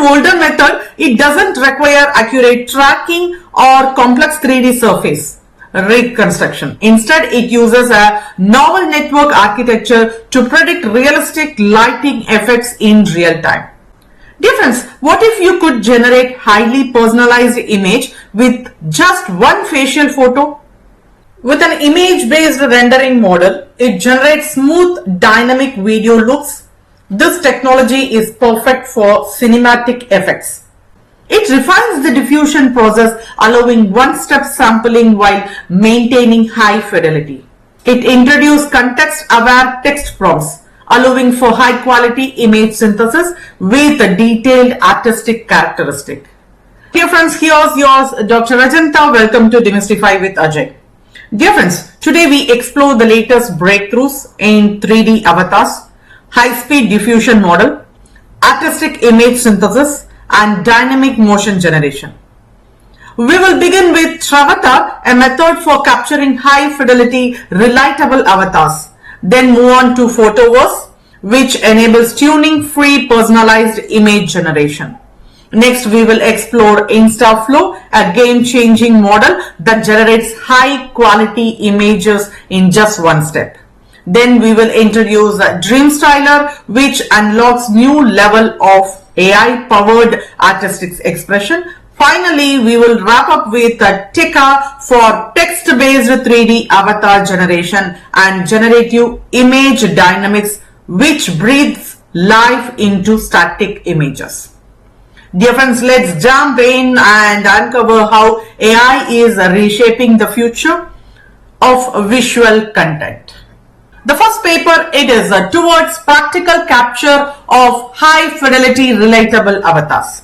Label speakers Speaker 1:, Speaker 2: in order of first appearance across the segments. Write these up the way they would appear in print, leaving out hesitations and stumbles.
Speaker 1: older method, it doesn't require accurate tracking or complex 3D surface reconstruction. Instead, it uses a novel network architecture to predict realistic lighting effects in real time. Dear friends, what if you could generate highly personalized image with just one facial photo? With an image-based rendering model, it generates smooth, dynamic video looks. This technology is perfect for cinematic effects. It refines the diffusion process, allowing one-step sampling while maintaining high fidelity. It introduces context-aware text prompts, allowing for high-quality image synthesis with a detailed artistic characteristic. Dear friends, here's yours, Dr. Rajanta. Welcome to Demystify with Ajay. Dear friends, today we explore the latest breakthroughs in 3D avatars, high-speed diffusion model, artistic image synthesis, and dynamic motion generation. We will begin with Travatar, a method for capturing high-fidelity, relightable avatars. Then move on to PhotoVerse, which enables tuning-free personalized image generation. Next, we will explore InstaFlow, a game-changing model that generates high-quality images in just one step. Then we will introduce DreamStyler, which unlocks new level of AI-powered artistic expression. Finally, we will wrap up with Tika for text-based 3D avatar generation and generative image dynamics, which breathes life into static images. Dear friends, let's jump in and uncover how AI is reshaping the future of visual content. The first paper, it is towards practical capture of high-fidelity relatable avatars.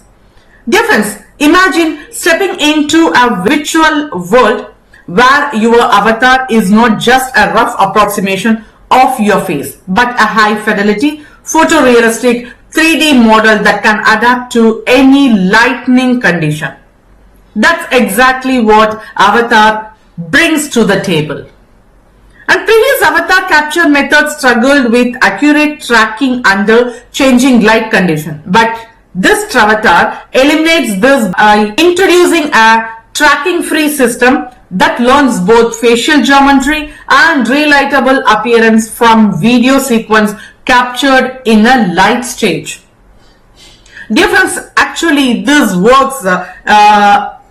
Speaker 1: Dear friends, imagine stepping into a virtual world where your avatar is not just a rough approximation of your face, but a high-fidelity, photorealistic 3D model that can adapt to any lighting condition. That's exactly what Avatar brings to the table. And previous avatar capture methods struggled with accurate tracking under changing light conditions. But this Travatar eliminates this by introducing a tracking-free system that learns both facial geometry and relightable appearance from video sequence captured in a light stage. Dear friends, actually this works,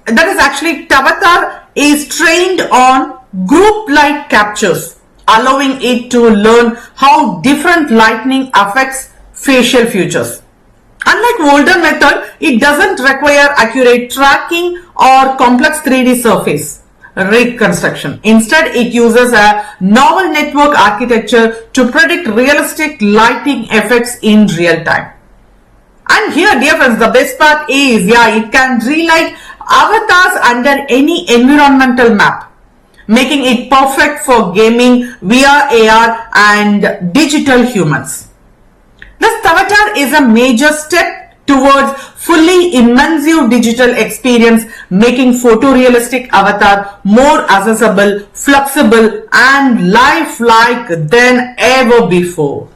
Speaker 1: Travatar is trained on group light captures, allowing it to learn how different lighting affects facial features. Unlike older method, it doesn't require accurate tracking or complex 3D surface reconstruction. Instead, it uses a novel network architecture to predict realistic lighting effects in real time. And here, dear friends, the best part is, it can relight avatars under any environmental map, making it perfect for gaming, VR, AR, and digital humans. This avatar is a major step towards fully immersive digital experience, making photorealistic avatar more accessible, flexible, and lifelike than ever before.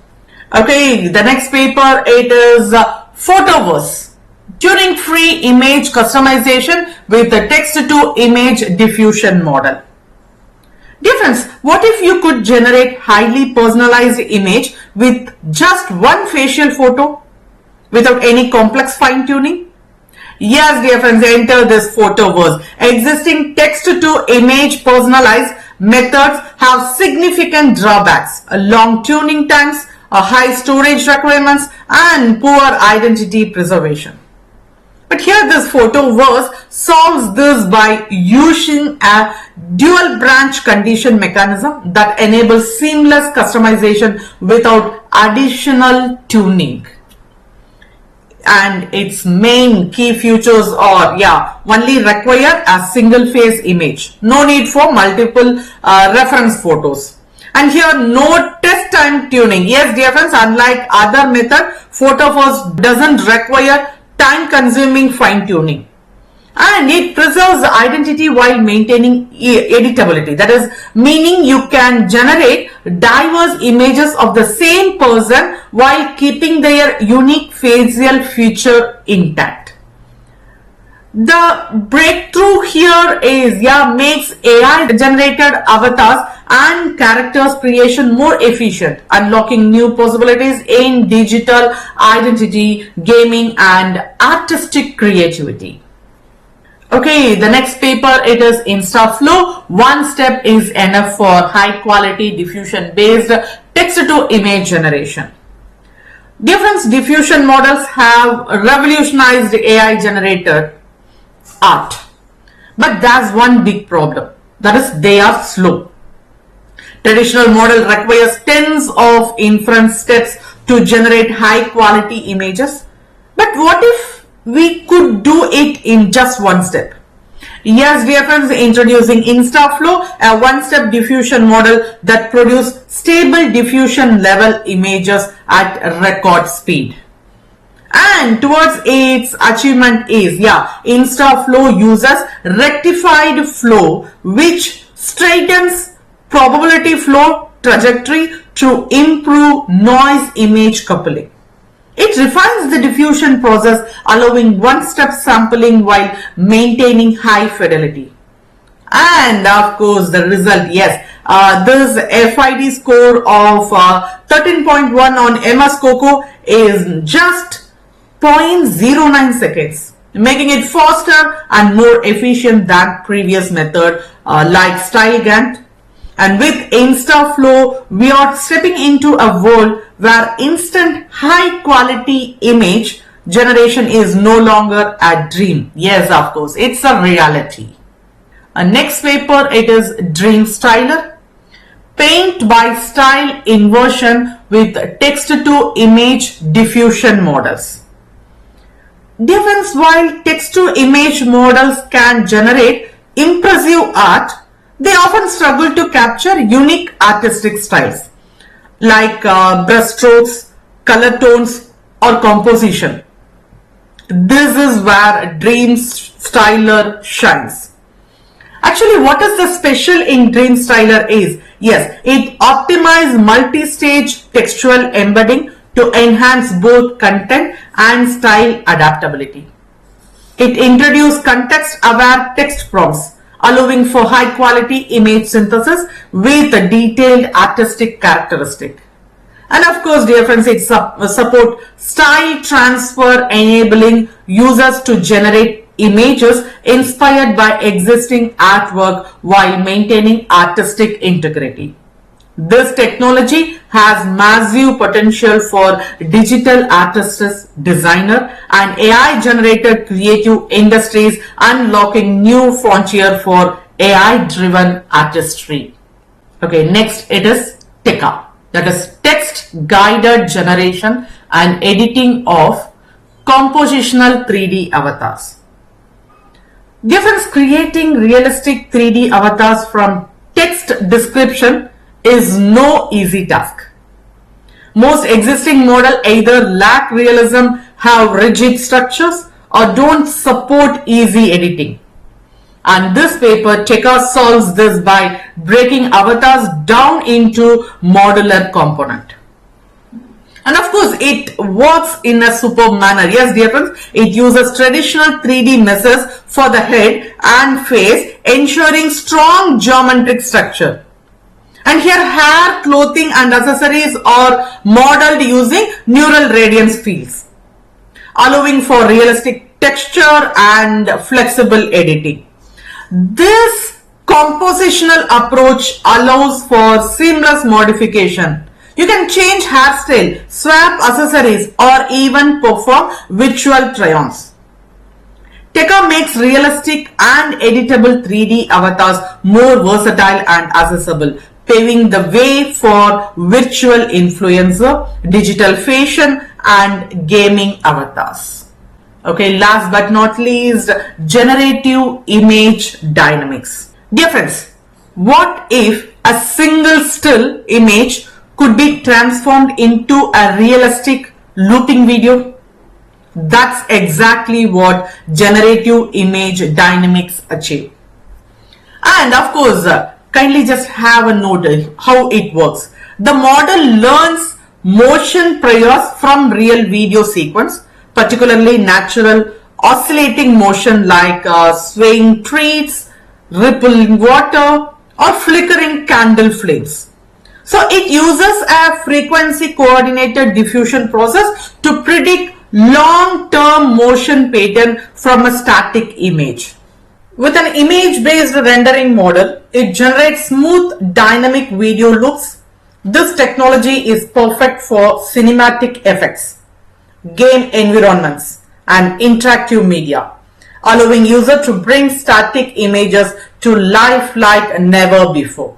Speaker 1: Okay, the next paper, it is PhotoVerse, tuning-free image customization with the text-to-image diffusion model. Dear friends, what if you could generate highly personalized image with just one facial photo without any complex fine-tuning? Yes, dear friends, enter this PhotoVerse. Existing text-to-image personalized methods have significant drawbacks, long tuning times, high storage requirements, and poor identity preservation. But here this PhotoVerse solves this by using a dual branch condition mechanism that enables seamless customization without additional tuning. And its main key features are, only require a single phase image. No need for multiple reference photos. And here, no test time tuning. Yes, dear friends, unlike other method, PhotoVerse doesn't require time consuming fine tuning. And it preserves the identity while maintaining editability. That is, meaning you can generate diverse images of the same person while keeping their unique facial feature intact. The breakthrough here is, makes AI generated avatars and characters creation more efficient, unlocking new possibilities in digital identity, gaming, and artistic creativity. Okay, the next paper, it is InstaFlow. One step is enough for high quality diffusion-based text-to-image generation. Different diffusion models have revolutionized AI generated art. But there's one big problem. That is, they are slow. Traditional model requires tens of inference steps to generate high quality images. But what if we could do it in just one step? Yes, dear friends, introducing InstaFlow, a one-step diffusion model that produces stable diffusion level images at record speed. And towards its achievement is, InstaFlow uses rectified flow, which straightens probability flow trajectory to improve noise image coupling. It refines the diffusion process, allowing one-step sampling while maintaining high fidelity. And of course, the result, this FID score of 13.1 on MS Coco is just 0.09 seconds, making it faster and more efficient than previous method like StyleGant. And with InstaFlow, we are stepping into a world where instant high quality image generation is no longer a dream. Yes, of course, it's a reality. Next paper, it is DreamStyler. Paint by Style Inversion with text to image diffusion models. Difference, while text to image models can generate impressive art, they often struggle to capture unique artistic styles like brushstrokes, color tones, or composition. This is where DreamStyler shines. Actually, what is the special in DreamStyler is, it optimizes multi-stage textual embedding to enhance both content and style adaptability. It introduces context-aware text prompts, allowing for high quality image synthesis with a detailed artistic characteristic. And of course, dear friends, it support style transfer, enabling users to generate images inspired by existing artwork while maintaining artistic integrity. This technology has massive potential for digital artists, designer, and AI-generated creative industries, unlocking new frontier for AI-driven artistry. Okay, next it is TECA, that is text-guided generation and editing of compositional 3D avatars. Difference, creating realistic 3D avatars from text description is no easy task. Most existing models either lack realism, have rigid structures, or don't support easy editing. And this paper, TECA, solves this by breaking avatars down into modular component. And of course, it works in a superb manner. Yes, dear friends, it uses traditional 3D meshes for the head and face, ensuring strong geometric structure. And here, hair, clothing, and accessories are modeled using neural radiance fields, allowing for realistic texture and flexible editing. This compositional approach allows for seamless modification. You can change hairstyle, swap accessories, or even perform virtual try-ons. TECA makes realistic and editable 3D avatars more versatile and accessible, paving the way for virtual influencer, digital fashion, and gaming avatars. Okay, last but not least, generative image dynamics. Dear friends, what if a single still image could be transformed into a realistic looping video? That's exactly what generative image dynamics achieve. And of course, kindly just have a note how it works. The model learns motion priors from real video sequence, particularly natural oscillating motion like swaying trees, rippling water, or flickering candle flames. So it uses a frequency coordinated diffusion process to predict long-term motion pattern from a static image. With an image-based rendering model, it generates smooth dynamic video looks. This technology is perfect for cinematic effects, game environments, and interactive media, allowing users to bring static images to life like never before.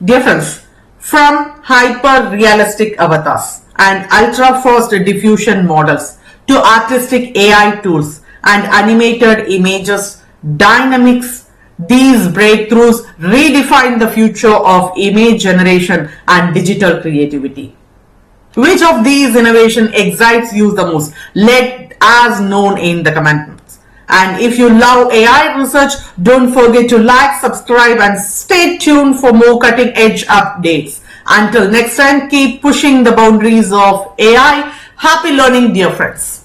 Speaker 1: Dear friends, from hyper-realistic avatars and ultra-fast diffusion models to artistic AI tools and animated images, dynamics, these breakthroughs redefine the future of image generation and digital creativity. Which of these innovations excites you the most? Let us know in the comments. And if you love AI research, don't forget to like, subscribe, and stay tuned for more cutting edge updates. Until next time, keep pushing the boundaries of AI. Happy learning, dear friends.